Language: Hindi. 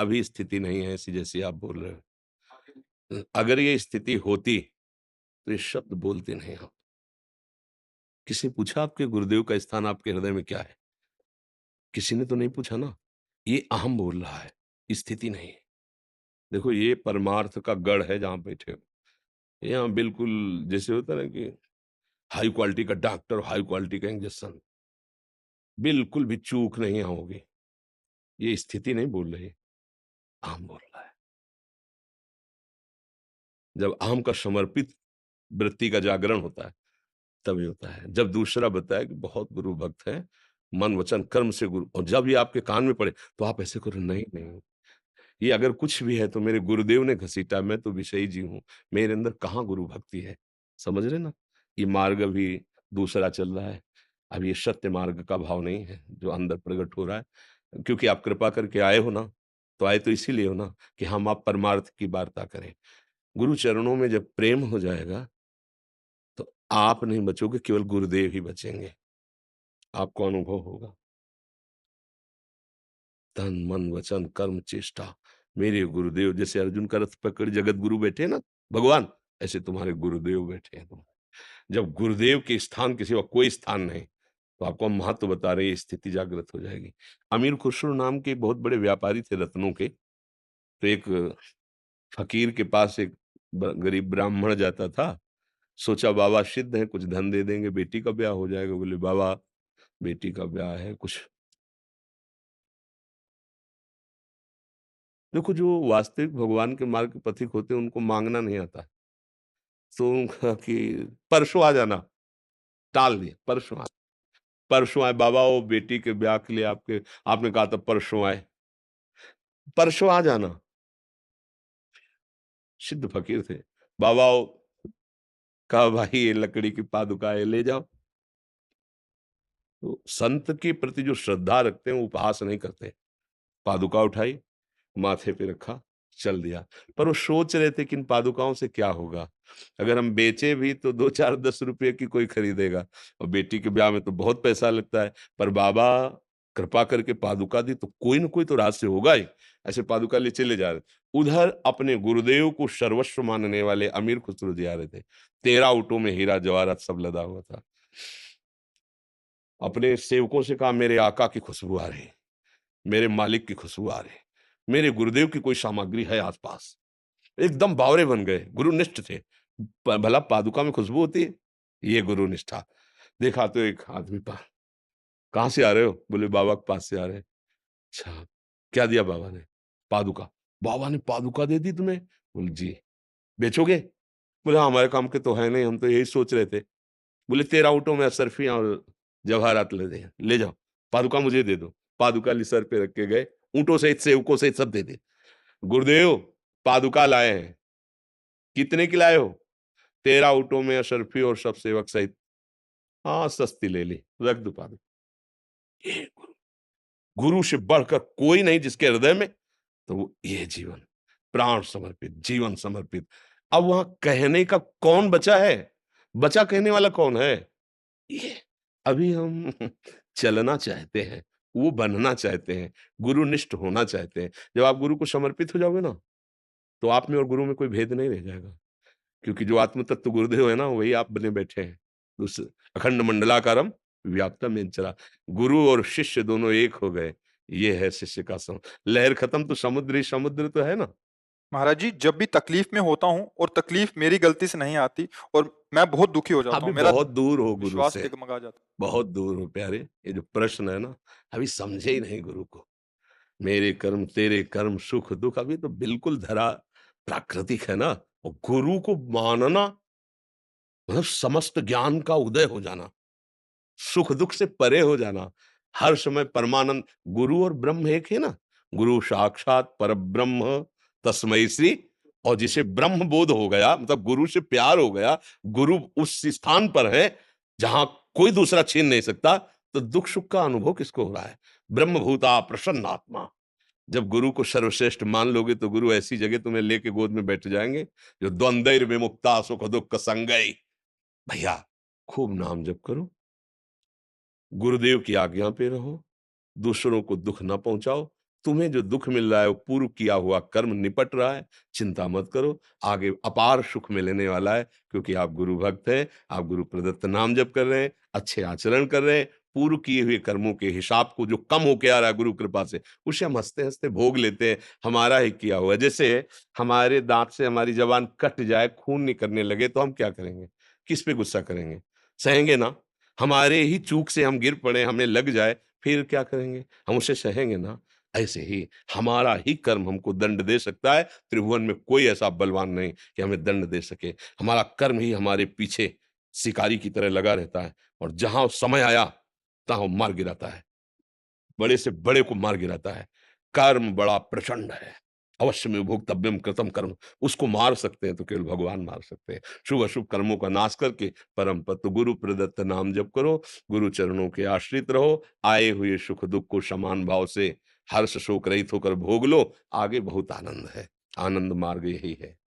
अभी स्थिति नहीं है ऐसी जैसी आप बोल रहे हो। अगर ये स्थिति होती तो ये शब्द बोलते नहीं आप। किसी ने पूछा आपके गुरुदेव का स्थान आपके हृदय में क्या है? किसी ने तो नहीं पूछा ना। ये अहम बोल रहा है, स्थिति नहीं। देखो ये परमार्थ का गढ़ है जहाँ बैठे हो। यहाँ बिल्कुल जैसे होता है ना कि हाई क्वालिटी का डॉक्टर, हाई क्वालिटी का इंजेक्शन, बिल्कुल भी चूक नहीं यहाँ होगी। ये स्थिति नहीं बोल रही, अहम बोल रहा है। जब अहम का समर्पित वृत्ति का जागरण होता है, तभी होता है। जब दूसरा बताया कि बहुत गुरु भक्त है, मन वचन कर्म से गुरु, और जब ये आपके कान में पड़े, तो आप ऐसे करो, नहीं, नहीं, ये अगर कुछ भी है तो मेरे गुरुदेव ने घसीटा, मैं तो विषयी जीव हूँ, मेरे अंदर कहाँ गुरु भक्ति है? समझ रहे ना? ये मार्ग अभी दूसरा चल रहा है। अब ये सत्य मार्ग का भाव नहीं है, जो अंदर प्रकट हो रहा है। क्योंकि आप कृपा करके आए हो ना, तो आए तो इसीलिए हो ना कि हम आप परमार्थ की वार्ता करें। गुरु चरणों में जब प्रेम हो जाएगा, तो आप नहीं बचोगे, केवल गुरुदेव ही बचेंगे। आपको अनुभव होगा। तन, मन, वचन, कर्म, चेष्टा, मेरे गुरुदेव, जैसे अर्जुन का रथ पकड़ जगत गुरु बैठे हैं ना भगवान, ऐसे तुम्हारे गुरुदेव बैठे हैं तुम। जब गुरुदेव के स्थान के सिवा कोई स्थान नहीं, तो आपको हम महत्व बता रहे हैं, स्थिति जागृत हो जाएगी। अमीर खुसरो नाम के बहुत बड़े व्यापारी थे रत्नों के। तो एक फकीर के पास एक गरीब ब्राह्मण जाता था। सोचा बाबा सिद्ध हैं, कुछ धन दे देंगे, बेटी का ब्याह हो जाएगा। बोले बाबा बेटी का ब्याह है, कुछ देखो। जो वास्तविक भगवान के मार्ग के पथिक होते हैं, उनको मांगना नहीं आता। तो कहा कि परसों आ जाना, टाल दिया, परसों आ, परसों आए बाबा, वो बेटी के ब्याह के लिए आपके, आपने कहा था परसों आए, परसों आ जाना। सिद्ध फकीर थे बाबा, वो कहा भाई ये लकड़ी की पादुका है, ले जाओ। तो संत के प्रति जो श्रद्धा रखते हैं वो उपहास नहीं करते। पादुका उठाई, माथे पे रखा, चल दिया। पर वो सोच रहे थे कि इन पादुकाओं से क्या होगा? अगर हम बेचे भी तो 2 4 10 रुपए की कोई खरीदेगा, और बेटी के ब्याह में तो बहुत पैसा लगता है। पर बाबा कृपा करके पादुका दी, तो कोई न कोई तो रहस्य होगा ही। ऐसे पादुका ले चले जा रहे। उधर अपने गुरुदेव को सर्वस्व मानने वाले अमीर खुसरो जी आ रहे थे। 13 ऊँटों में हीरा जवाहरात सब लदा हुआ था। अपने सेवकों से कहा मेरे आका की खुशबू आ रही है, मेरे मालिक की खुशबू आ रही है, मेरे गुरुदेव की कोई सामग्री है आसपास। एकदम बावरे बन गए, गुरुनिष्ठ थे। भला पादुका में खुशबू होती है, ये गुरुनिष्ठा। देखा तो एक आदमी कहाँ से आ रहे हो? बोले बाबा के पास से आ रहे हैं। अच्छा, क्या दिया बाबा ने? पादुका। बाबा ने पादुका दे दी तुम्हें? बोले जी। बेचोगे? बोले हाँ, हमारे काम के तो है नहीं, हम तो यही सोच रहे थे। बोले 13 ऊँटों में अशर्फियाँ और जवाहरात ले जाओ, पादुका मुझे दे दो। पादुका ली सर पे रख के गए, ऊँटों सहित सेवकों सहित सब दे दिए। गुरुदेव पादुका लाए हैं। कितने की लाए हो? 13 ऊँटों में अशर्फी और सब सेवक सहित। हाँ, सस्ती ले ली, रख दो पादुका। ये गुरु, गुरु से बढ़कर कोई नहीं जिसके हृदय में, तो वो ये जीवन, प्राण समर्पित, जीवन समर्पित। अब वहां कहने का कौन बचा है? बचा कहने वाला कौन है? ये अभी हम चलना चाहते हैं, वो बनना चाहते हैं, गुरुनिष्ठ होना चाहते हैं। जब आप गुरु को समर्पित हो जाओगे ना, तो आप में और गुरु में कोई भेद नहीं रह जाएगा। क्योंकि जो आत्म तत्व गुरुदेव है ना, वही आप बने बैठे हैं। उस अखंड मंडलाकारम व्याप्तम येन चरा। गुरु और शिष्य दोनों एक हो गए। ये है शिष्य का सम, लहर खत्म तो समुद्र ही समुद्र तो है ना। महाराज जी, जब भी तकलीफ में होता हूँ और तकलीफ मेरी गलती से नहीं आती और मैं बहुत दुखी हो जाता अभी हूँ, मेरा बहुत दूर हो गुरु विश्वास से, डगमगा जाता है। बहुत दूर हो प्यारे। ये जो प्रश्न है ना, अभी समझे ही नहीं गुरु को। मेरे कर्म तेरे कर्म सुख दुख, अभी तो बिल्कुल धरा प्राकृतिक है ना। और गुरु को मानना मतलब समस्त ज्ञान का उदय हो जाना, सुख दुख से परे हो जाना, हर समय परमानंद। गुरु और ब्रह्म एक है ना। गुरु साक्षात परब्रह्म तस्मै श्री। और जिसे ब्रह्म बोध हो गया, मतलब गुरु से प्यार हो गया, गुरु उस स्थान पर है जहां कोई दूसरा छीन नहीं सकता, तो दुख सुख का अनुभव किसको हो रहा है? ब्रह्मभूता प्रसन्न आत्मा। जब गुरु को सर्वश्रेष्ठ मान लोगे, तो गुरु ऐसी जगह तुम्हें लेके गोद में बैठ जाएंगे जो द्वंद्व विमुक्ता सुख दुख संगई। भैया खूब नाम जप करो, गुरुदेव की आज्ञा पे रहो, दूसरों को दुख ना पहुंचाओ, तुम्हें जो दुख मिल रहा है वो पूर्व किया हुआ कर्म निपट रहा है, चिंता मत करो, आगे अपार सुख मिलने वाला है क्योंकि आप गुरु भक्त हैं, आप गुरु प्रदत्त नाम जप कर रहे हैं, अच्छे आचरण कर रहे हैं, पूर्व किए हुए कर्मों के हिसाब को जो कम होके आ रहा है गुरु कृपा से, उसे हम हँसते-हँसते भोग लेते हैं, हमारा ही किया हुआ है। जैसे हमारे दाँत से हमारी ज़बान कट जाए, खून निकलने लगे तो हम क्या करेंगे? किस पे गुस्सा करेंगे? सहेंगे ना? हमारे ही चूक से हम गिर पड़े, हमें लग जाए, फिर क्या करेंगे? हम उसे सहेंगे ना? ऐसे ही हमारा ही कर्म हमको दंड दे सकता है, त्रिभुवन में कोई ऐसा बलवान नहीं कि हमें दंड दे सके। हमारा कर्म ही हमारे पीछे शिकारी की तरह लगा रहता है और जहाँ समय आया, तहाँ वो मार गिराता है। बड़े से बड़े को मार गिराता है। कर्म बड़ा प्रचंड है। अवश्य भोक्तव्यम कृतं कर्म, उसको मार सकते हैं तो केवल भगवान मार सकते हैं। शुभ-अशुभ कर्मों का नाश करके परम पद गुरु प्रदत्त नाम जप करो, गुरु चरणों के आश्रित रहो, आए हुए सुख-दुःख को समान भाव से हर्ष शोक रहित होकर भोग लो, आगे बहुत आनंद है। आनंद मार्ग यही है।